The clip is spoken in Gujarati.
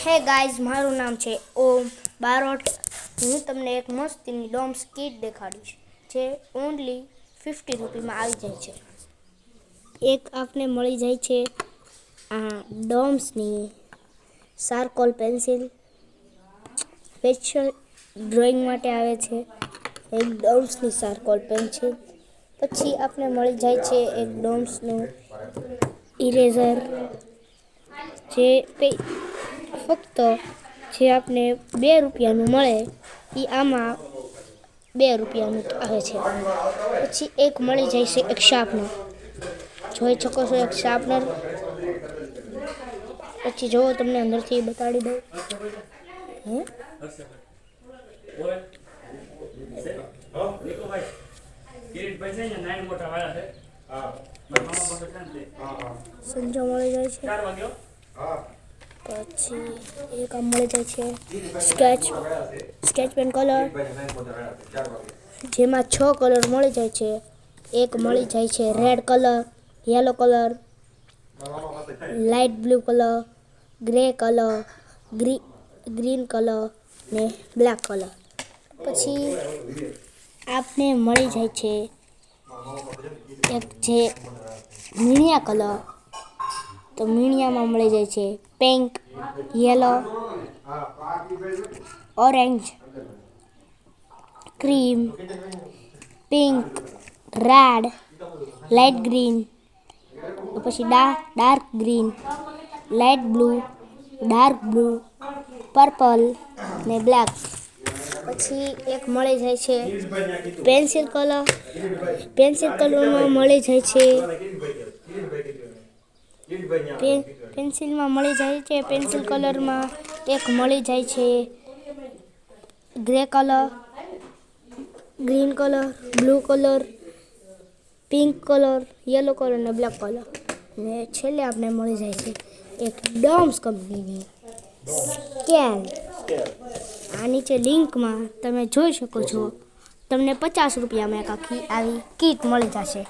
હે ગાઈઝ, મારું નામ છે ઓમ બારોટ. હું તમને એક મસ્તીની ડોમ્સ કીટ દેખાડીશ જે ઓનલી 50 રૂપીમાં આવી જાય છે. એક આપને મળી જાય છે આ ડોમ્સની ચારકોલ પેન્સિલ, સ્પેશિયલ ડ્રોઈંગ માટે આવે છે. એક ડોમ્સની ચારકોલ પેન્સિલ, પછી આપને મળી જાય છે એક ડોમ્સનું ઇરેઝર, જે ફક્ત જે આપને 2 રૂપિયાનું મળે એ આમાં 2 રૂપિયાનું આવે છે. પછી એક મળી જાય છે એક શાર્પનર, જોઈ શકો છો એક શાર્પનર. પછી જો તમને અંદરથી બતાડી દઉં. સંજો મળી જાય છે. પછી એક આમ મળી જાય છે સ્કેચ પેન કલર, જેમાં 6 કલર મળી જાય છે. એક મળી જાય છે red colour, yellow colour, light blue colour, grey colour, green colour ને બ્લેક કલર. પછી આપને મળી જાય છે એક જે મીણિયા કલર. તો મીણિયામાં મળી જાય છે pink, yellow, orange, cream, pink, red, light green, પછી dark green, light blue, dark blue, purple ને બ્લેક. પછી એક મળી જાય છે પેન્સિલ કલર. પેન્સિલ કલરમાં મળી જાય છે પેન્સિલ કલરમાં એક મળી જાય છે grey colour, green colour, blue colour, pink colour, yellow colour ને બ્લેક કલર. ને છેલ્લે આપણે મળી જાય છે એક ડોમ્સ કંપનીની સ્કેલ. આ નીચે લિંકમાં તમે જોઈ શકો છો. તમને 50 રૂપિયામાં એક આખી આવી કીટ મળી જશે.